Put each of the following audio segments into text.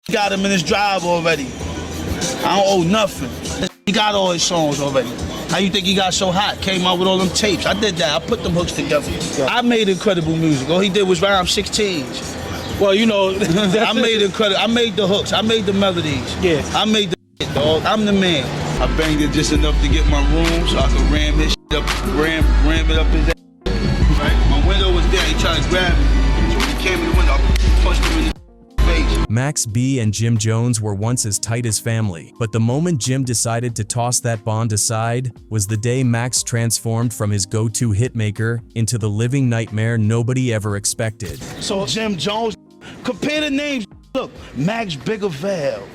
got him in his drive already. I don't owe nothing. He got all his songs already. How you think he got so hot? Came out with all them tapes. I did that. I put them hooks together. Yeah. I made incredible music. All he did was rhyme 16s. Well, you know, I made incredible. I made the hooks. I made the melodies. Yeah. I made the shit, dog. I'm the man. I banged it just enough to get my room so I could ram his shit up, ram it up his ass. Right? My window was there. He tried to grab me. So when he came in the window, I punched him in the face. Max B and Jim Jones were once as tight as family, but the moment Jim decided to toss that bond aside was the day Max transformed from his go-to hitmaker into the living nightmare nobody ever expected. So Jim Jones, compare the names. Look, Max Biggaveli,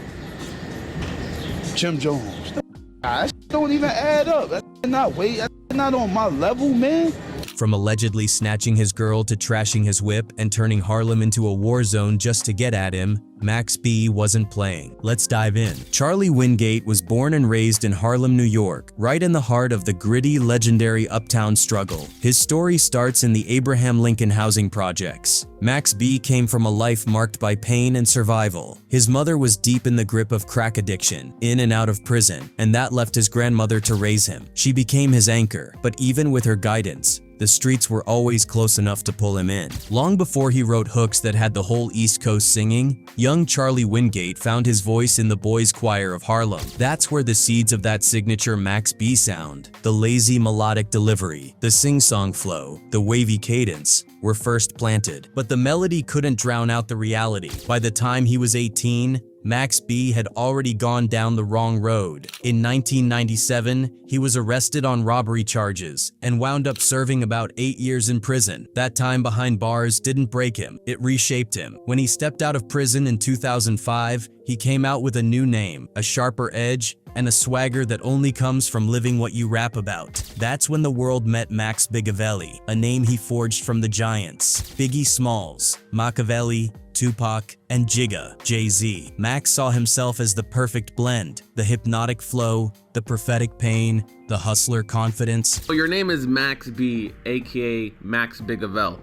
Jim Jones. That don't even add up. That's not on my level, man. From allegedly snatching his girl to trashing his whip and turning Harlem into a war zone just to get at him, Max B wasn't playing. Let's dive in. Charly Wingate was born and raised in Harlem, New York, right in the heart of the gritty, legendary uptown struggle. His story starts in the Abraham Lincoln housing projects. Max B came from a life marked by pain and survival. His mother was deep in the grip of crack addiction, in and out of prison, and that left his grandmother to raise him. She became his anchor, but even with her guidance, the streets were always close enough to pull him in. Long before he wrote hooks that had the whole East Coast singing, young Charly Wingate found his voice in the boys' choir of Harlem. That's where the seeds of that signature Max B sound, the lazy melodic delivery, the sing-song flow, the wavy cadence, were first planted. But the melody couldn't drown out the reality. By the time he was 18, Max B had already gone down the wrong road. In 1997, he was arrested on robbery charges and wound up serving about 8 years in prison. That time behind bars didn't break him, it reshaped him. When he stepped out of prison in 2005, he came out with a new name, a sharper edge, and a swagger that only comes from living what you rap about. That's when the world met Max Biggaveli, a name he forged from the giants, Biggie Smalls, Machiavelli, Tupac, and Jigga, Jay-Z. Max saw himself as the perfect blend, the hypnotic flow, the prophetic pain, the hustler confidence. So your name is Max B, aka Max Biggaveli.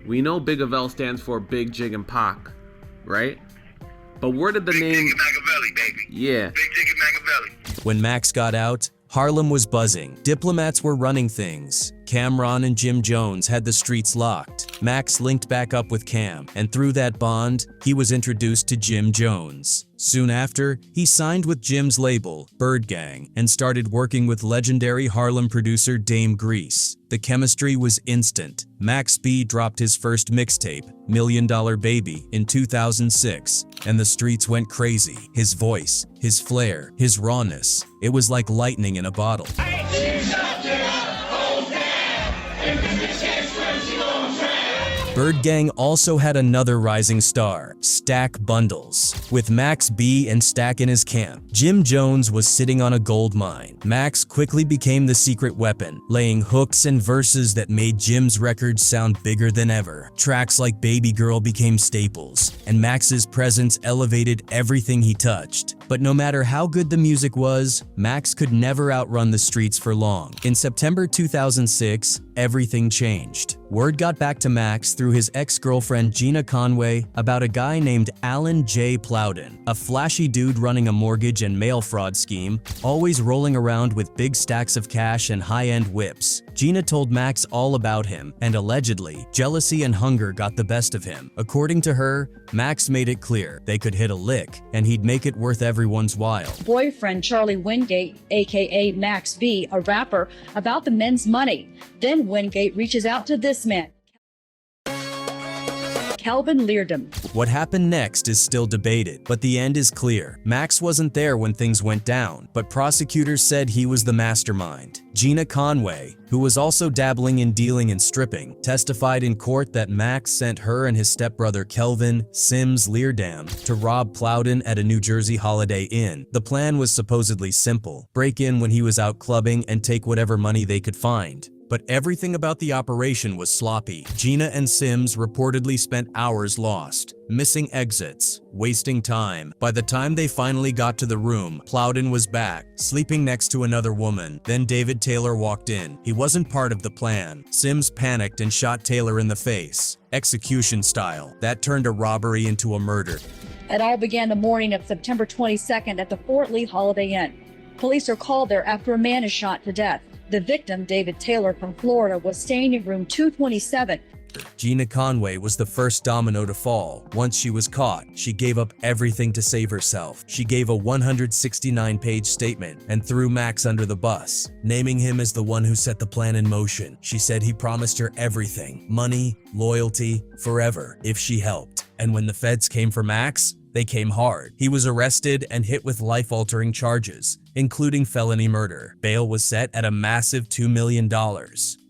We know Biggaveli stands for Big Jig and Pac, right? But where did the Big name... Jig and Machiavelli, baby. Yeah. Big Jig and Machiavelli. When Max got out, Harlem was buzzing. Diplomats were running things. Cam'ron and Jim Jones had the streets locked. Max linked back up with Cam, and through that bond, he was introduced to Jim Jones. Soon after, he signed with Jim's label, BirdGang, and started working with legendary Harlem producer Dame Grease. The chemistry was instant. Max B dropped his first mixtape, $1 Million Baby, in 2006, and the streets went crazy. His voice, his flair, his rawness, it was like lightning in a bottle. BirdGang also had another rising star, Stack Bundles. With Max B and Stack in his camp, Jim Jones was sitting on a gold mine. Max quickly became the secret weapon, laying hooks and verses that made Jim's records sound bigger than ever. Tracks like Baby Girl became staples, and Max's presence elevated everything he touched. But no matter how good the music was, Max could never outrun the streets for long. In September 2006, everything changed. Word got back to Max through his ex-girlfriend Gina Conway about a guy named Alan J. Plowden, a flashy dude running a mortgage and mail fraud scheme, always rolling around with big stacks of cash and high-end whips. Gina told Max all about him, and allegedly, jealousy and hunger got the best of him. According to her, Max made it clear they could hit a lick, and he'd make it worth everyone's while. Boyfriend Charly Wingate, aka Max B, a rapper, about the men's money. Then Wingate reaches out to this man, Calvin Leardom. What happened next is still debated, but the end is clear. Max wasn't there when things went down, but prosecutors said he was the mastermind. Gina Conway, who was also dabbling in dealing and stripping, testified in court that Max sent her and his stepbrother Kelvin Sims Leardam to rob Plowden at a New Jersey Holiday Inn. The plan was supposedly simple: break in when he was out clubbing and take whatever money they could find. But everything about the operation was sloppy. Gina and Sims reportedly spent hours lost, missing exits, wasting time. By the time they finally got to the room, Plowden was back, sleeping next to another woman. Then David Taylor walked in. He wasn't part of the plan. Sims panicked and shot Taylor in the face. Execution style. That turned a robbery into a murder. It all began the morning of September 22nd at the Fort Lee Holiday Inn. Police are called there after a man is shot to death. The victim, David Taylor from Florida, was staying in room 227. Gina Conway was the first domino to fall. Once she was caught, she gave up everything to save herself. She gave a 169-page statement and threw Max under the bus, naming him as the one who set the plan in motion. She said he promised her everything: money, loyalty, forever, if she helped. And when the feds came for Max, they came hard. He was arrested and hit with life-altering charges, including felony murder. Bail was set at a massive $2 million.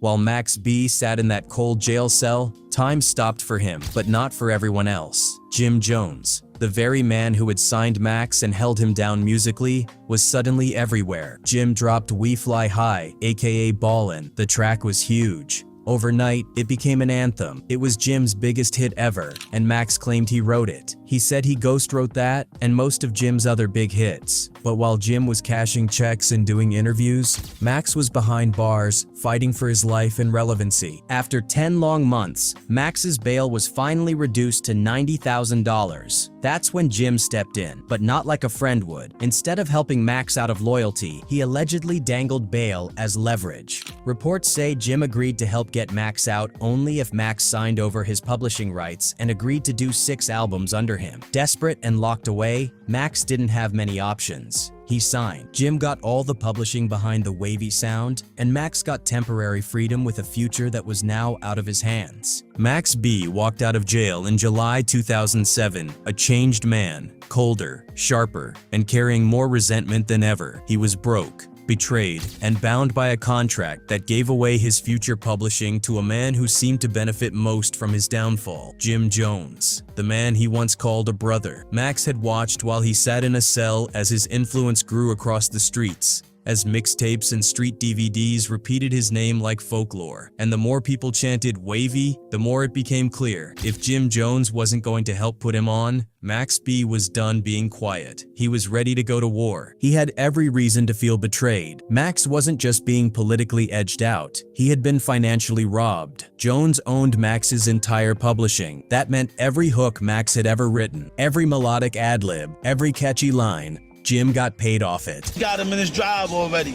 While Max B sat in that cold jail cell, time stopped for him, but not for everyone else. Jim Jones, the very man who had signed Max and held him down musically, was suddenly everywhere. Jim dropped Flv Hiah, aka Ballin. The track was huge. Overnight, it became an anthem. It was Jim's biggest hit ever, and Max claimed he wrote it. He said he ghost wrote that and most of Jim's other big hits. But while Jim was cashing checks and doing interviews, Max was behind bars, fighting for his life and relevancy. After 10 long months, Max's bail was finally reduced to $90,000. That's when Jim stepped in, but not like a friend would. Instead of helping Max out of loyalty, he allegedly dangled bail as leverage. Reports say Jim agreed to help get Max out only if Max signed over his publishing rights and agreed to do 6 albums under him. Desperate and locked away, Max didn't have many options. He signed. Jim got all the publishing behind the wavy sound, and Max got temporary freedom with a future that was now out of his hands. Max B walked out of jail in July 2007, a changed man, colder, sharper, and carrying more resentment than ever. He was broke, betrayed, and bound by a contract that gave away his future publishing to a man who seemed to benefit most from his downfall: Jim Jones, the man he once called a brother. Max had watched while he sat in a cell as his influence grew across the streets, as mixtapes and street DVDs repeated his name like folklore. And the more people chanted "wavy," the more it became clear: if Jim Jones wasn't going to help put him on, Max B was done being quiet. He was ready to go to war. He had every reason to feel betrayed. Max wasn't just being politically edged out, he had been financially robbed. Jones owned Max's entire publishing. That meant every hook Max had ever written, every melodic ad-lib, every catchy line, Jim got paid off it. Got him in his drive already.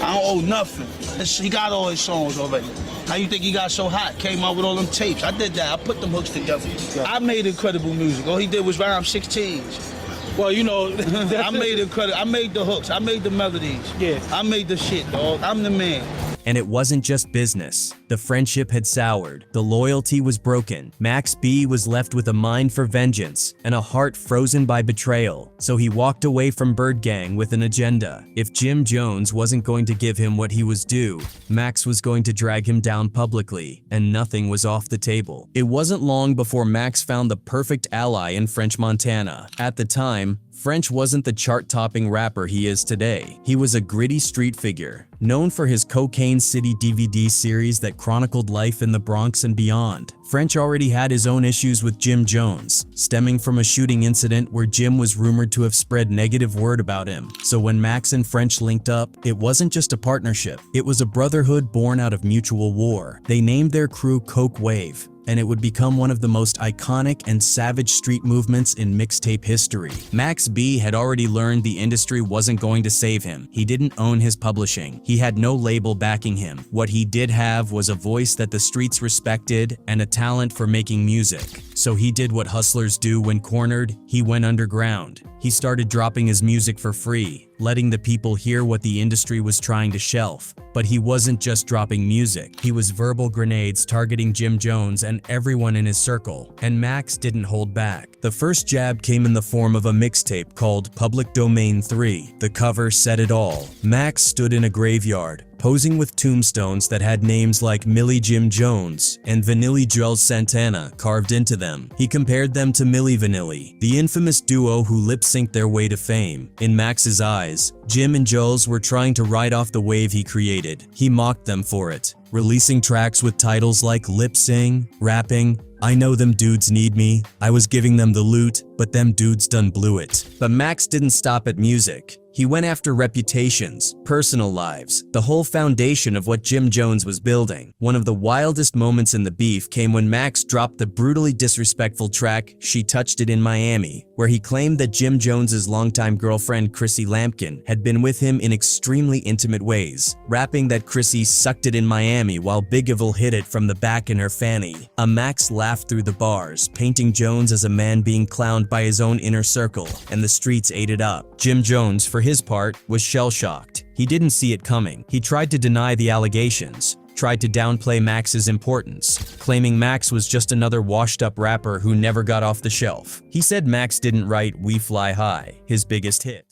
I don't owe nothing. He got all his songs already. How you think he got so hot? Came out with all them tapes. I did that. I put them hooks together. I made incredible music. All he did was rhyme 16s. Well, you know, I made I made the hooks. I made the melodies. Yeah. I made the shit, dog. I'm the man. And it wasn't just business. The friendship had soured. The loyalty was broken. Max B was left with a mind for vengeance and a heart frozen by betrayal. So he walked away from BirdGang with an agenda. If Jim Jones wasn't going to give him what he was due, Max was going to drag him down publicly, and nothing was off the table. It wasn't long before Max found the perfect ally in French Montana. At the time, French wasn't the chart-topping rapper he is today. He was a gritty street figure, known for his Cocaine City DVD series that chronicled life in the Bronx and beyond. French already had his own issues with Jim Jones, stemming from a shooting incident where Jim was rumored to have spread negative word about him. So when Max and French linked up, it wasn't just a partnership. It was a brotherhood born out of mutual war. They named their crew Coke Wave, and it would become one of the most iconic and savage street movements in mixtape history. Max B had already learned the industry wasn't going to save him. He didn't own his publishing. He had no label backing him. What he did have was a voice that the streets respected and a talent for making music. So he did what hustlers do when cornered. He went underground. He started dropping his music for free, letting the people hear what the industry was trying to shelf. But he wasn't just dropping music. He was verbal grenades targeting Jim Jones and everyone in his circle. And Max didn't hold back. The first jab came in the form of a mixtape called Public Domain 3. The cover said it all. Max stood in a graveyard, posing with tombstones that had names like Millie Jim Jones and Vanilli Joel Santana carved into them. He compared them to Milli Vanilli, the infamous duo who lip-synced their way to fame. In Max's eyes, Jim and Jules were trying to ride off the wave he created. He mocked them for it. releasing tracks with titles like Lip Sing, Rapping, I Know Them Dudes Need Me, I Was Giving Them the Loot, but Them Dudes Done Blew It. But Max didn't stop at music. He went after reputations, personal lives, the whole foundation of what Jim Jones was building. One of the wildest moments in the beef came when Max dropped the brutally disrespectful track, She Touched It in Miami, where he claimed that Jim Jones's longtime girlfriend Chrissy Lampkin had been with him in extremely intimate ways, rapping that Chrissy sucked it in Miami while Biggaveli hit it from the back in her fanny. Max laughed through the bars, painting Jones as a man being clowned by his own inner circle, and the streets ate it up. Jim Jones, for his part, was shell-shocked. He didn't see it coming. He tried to deny the allegations, tried to downplay Max's importance, claiming Max was just another washed-up rapper who never got off the shelf. He said Max didn't write We Fly High, his biggest hit.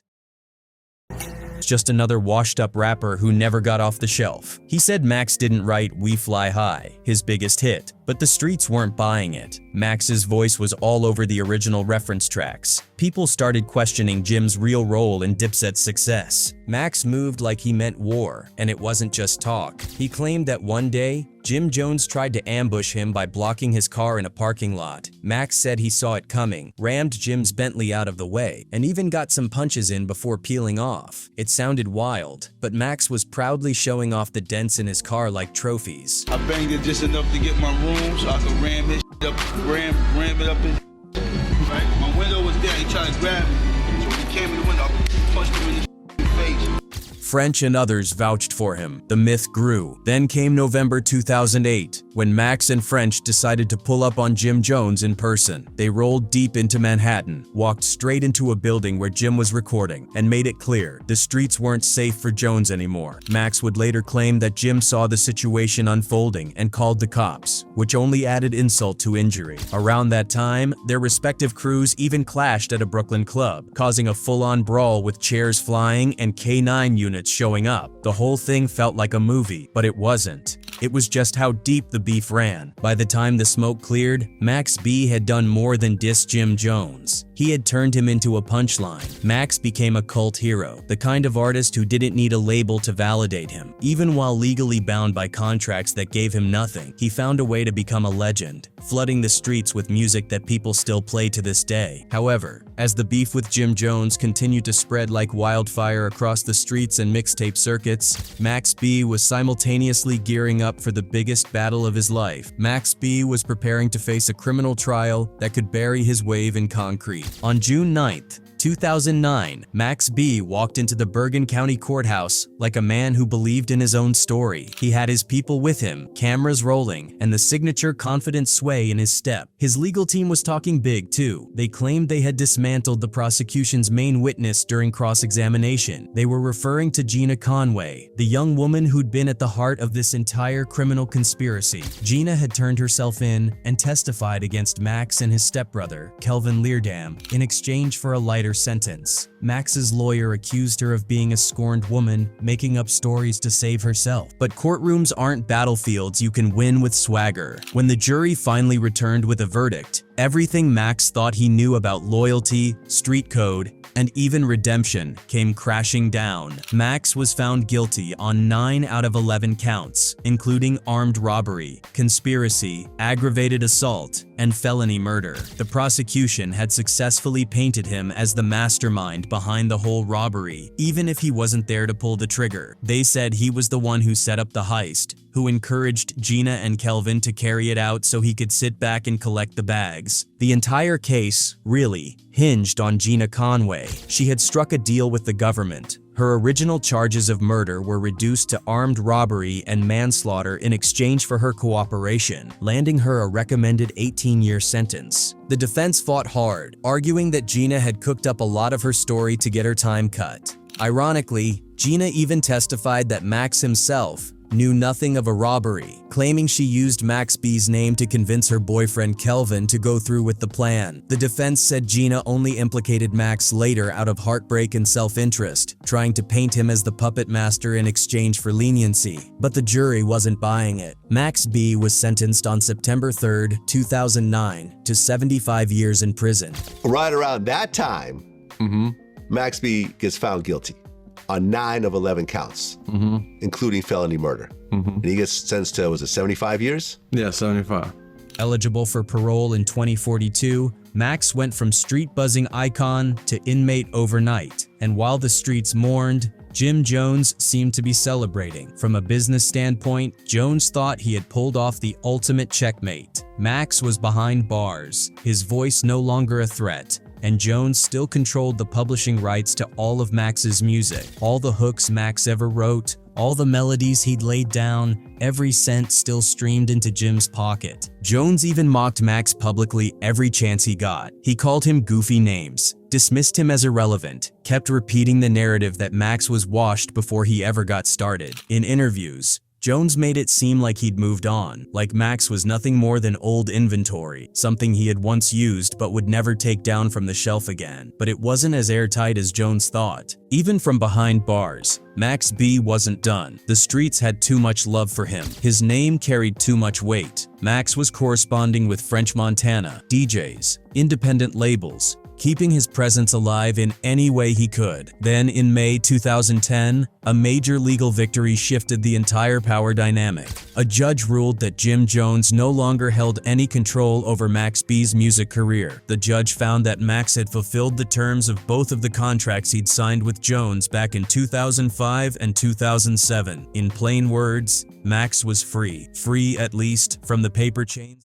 Just another washed-up rapper who never got off the shelf. He said Max didn't write We Fly High, his biggest hit, but the streets weren't buying it. Max's voice was all over the original reference tracks. People started questioning Jim's real role in Dipset's success. Max moved like he meant war, and it wasn't just talk. He claimed that one day, Jim Jones tried to ambush him by blocking his car in a parking lot. Max said he saw it coming, rammed Jim's Bentley out of the way, and even got some punches in before peeling off. It sounded wild, but Max was proudly showing off the dents in his car like trophies. I banged it just enough to get my room so I could ram his up, ram it up in. Right? My window was there, he tried to grab me. So when he came in the window, I punched him in the face. French and others vouched for him. The myth grew. Then came November 2008, when Max and French decided to pull up on Jim Jones in person. They rolled deep into Manhattan, walked straight into a building where Jim was recording, and made it clear the streets weren't safe for Jones anymore. Max would later claim that Jim saw the situation unfolding and called the cops, which only added insult to injury. Around that time, their respective crews even clashed at a Brooklyn club, causing a full-on brawl with chairs flying and K9 units showing up. The whole thing felt like a movie, but it wasn't. It was just how deep the beef ran. By the time the smoke cleared, Max B had done more than diss Jim Jones. He had turned him into a punchline. Max became a cult hero, the kind of artist who didn't need a label to validate him. Even while legally bound by contracts that gave him nothing, he found a way to become a legend, flooding the streets with music that people still play to this day. However, as the beef with Jim Jones continued to spread like wildfire across the streets and mixtape circuits, Max B was simultaneously gearing up for the biggest battle of his life. Max B was preparing to face a criminal trial that could bury his wave in concrete. On June 9th, 2009, Max B walked into the Bergen County Courthouse like a man who believed in his own story. He had his people with him, cameras rolling, and the signature confident sway in his step. His legal team was talking big too. They claimed they had dismantled the prosecution's main witness during cross-examination. They were referring to Gina Conway, the young woman who'd been at the heart of this entire criminal conspiracy. Gina had turned herself in and testified against Max and his stepbrother, Kelvin Leerdam, in exchange for a lighter sentence. Max's lawyer accused her of being a scorned woman, making up stories to save herself. But courtrooms aren't battlefields you can win with swagger. When the jury finally returned with a verdict, everything Max thought he knew about loyalty, street code, and even redemption came crashing down. Max was found guilty on 9 out of 11 counts, including armed robbery, conspiracy, aggravated assault, and felony murder. The prosecution had successfully painted him as the mastermind behind the whole robbery, even if he wasn't there to pull the trigger. They said he was the one who set up the heist, who encouraged Gina and Kelvin to carry it out so he could sit back and collect the bags. The entire case, really, hinged on Gina Conway. She had struck a deal with the government. Her original charges of murder were reduced to armed robbery and manslaughter in exchange for her cooperation, landing her a recommended 18-year sentence. The defense fought hard, arguing that Gina had cooked up a lot of her story to get her time cut. Ironically, Gina even testified that Max himself knew nothing of a robbery, claiming she used Max B's name to convince her boyfriend Kelvin to go through with the plan. The defense said Gina only implicated Max later out of heartbreak and self-interest, trying to paint him as the puppet master in exchange for leniency. But the jury wasn't buying it. Max B was sentenced on September 3rd, 2009 to 75 years in prison. Right around that time, Max B gets found guilty. on 9 of 11 counts, including felony murder. And he gets sentenced to, was it 75 years? Yeah, 75. Eligible for parole in 2042, Max went from street-buzzing icon to inmate overnight. And while the streets mourned, Jim Jones seemed to be celebrating. From a business standpoint, Jones thought he had pulled off the ultimate checkmate. Max was behind bars, his voice no longer a threat, and Jones still controlled the publishing rights to all of Max's music. All the hooks Max ever wrote, all the melodies he'd laid down, every cent still streamed into Jim's pocket. Jones even mocked Max publicly every chance he got. He called him goofy names, dismissed him as irrelevant, kept repeating the narrative that Max was washed before he ever got started. In interviews, Jones made it seem like he'd moved on, like Max was nothing more than old inventory, something he had once used but would never take down from the shelf again. But it wasn't as airtight as Jones thought. Even from behind bars, Max B wasn't done. The streets had too much love for him. His name carried too much weight. Max was corresponding with French Montana, DJs, independent labels, keeping his presence alive in any way he could. Then in May 2010, a major legal victory shifted the entire power dynamic. A judge ruled that Jim Jones no longer held any control over Max B's music career. The judge found that Max had fulfilled the terms of both of the contracts he'd signed with Jones back in 2005 and 2007. In plain words, Max was free. Free, at least, from the paper chains.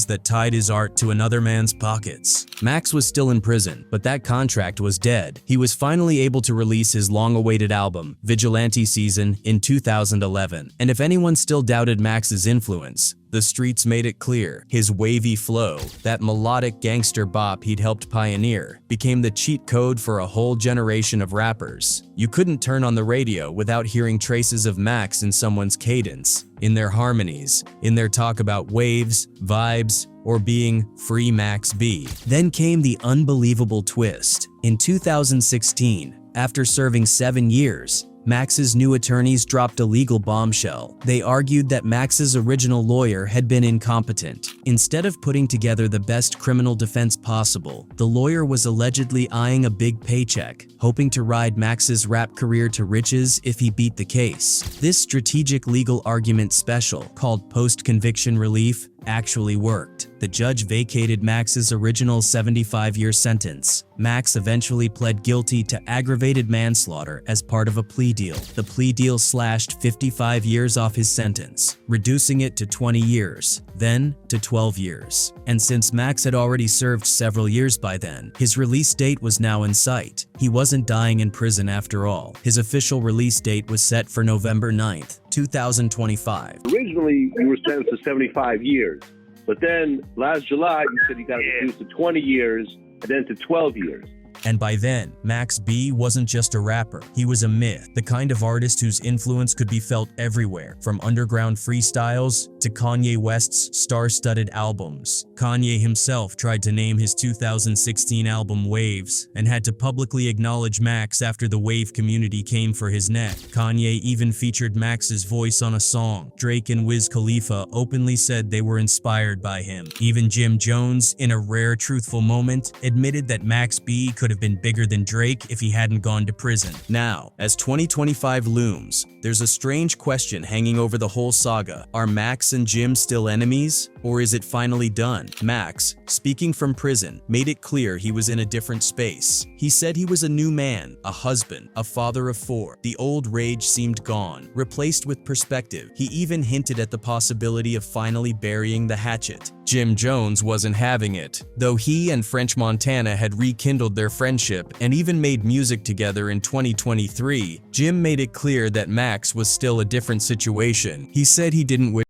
That tied his art to another man's pockets. Max was still in prison, but that contract was dead. He was finally able to release his long-awaited album, Vigilante Season, in 2011. And if anyone still doubted Max's influence, the streets made it clear. His wavy flow, that melodic gangster bop he'd helped pioneer, became the cheat code for a whole generation of rappers. You couldn't turn on the radio without hearing traces of Max in someone's cadence, in their harmonies, in their talk about waves, vibes, or being free Max B. Then came the unbelievable twist. In 2016, after serving 7 years, Max's new attorneys dropped a legal bombshell. They argued that Max's original lawyer had been incompetent. Instead of putting together the best criminal defense possible, the lawyer was allegedly eyeing a big paycheck, hoping to ride Max's rap career to riches if he beat the case. This strategic legal argument special, called post-conviction relief, actually worked. The judge vacated Max's original 75-year sentence. Max eventually pled guilty to aggravated manslaughter as part of a plea deal. The plea deal slashed 55 years off his sentence, reducing it to 20 years, then to 12 years. And since Max had already served several years by then, his release date was now in sight. He wasn't dying in prison after all. His official release date was set for November 9th, 2025. Originally, you were sentenced to 75 years, but then last July, you said you got reduced to 20 years and then to 12 years. And by then, Max B wasn't just a rapper, he was a myth, the kind of artist whose influence could be felt everywhere, from underground freestyles to Kanye West's star-studded albums. Kanye himself tried to name his 2016 album Waves, and had to publicly acknowledge Max after the Wave community came for his neck. Kanye even featured Max's voice on a song. Drake and Wiz Khalifa openly said they were inspired by him. Even Jim Jones, in a rare truthful moment, admitted that Max B could have been bigger than Drake if he hadn't gone to prison. Now, as 2025 looms, there's a strange question hanging over the whole saga. Are Max and Jim still enemies? Or is it finally done? Max, speaking from prison, made it clear he was in a different space. He said he was a new man, a husband, a father of 4. The old rage seemed gone, replaced with perspective. He even hinted at the possibility of finally burying the hatchet. Jim Jones wasn't having it. Though he and French Montana had rekindled their friendship and even made music together in 2023, Jim made it clear that Max was still a different situation. He said he didn't wish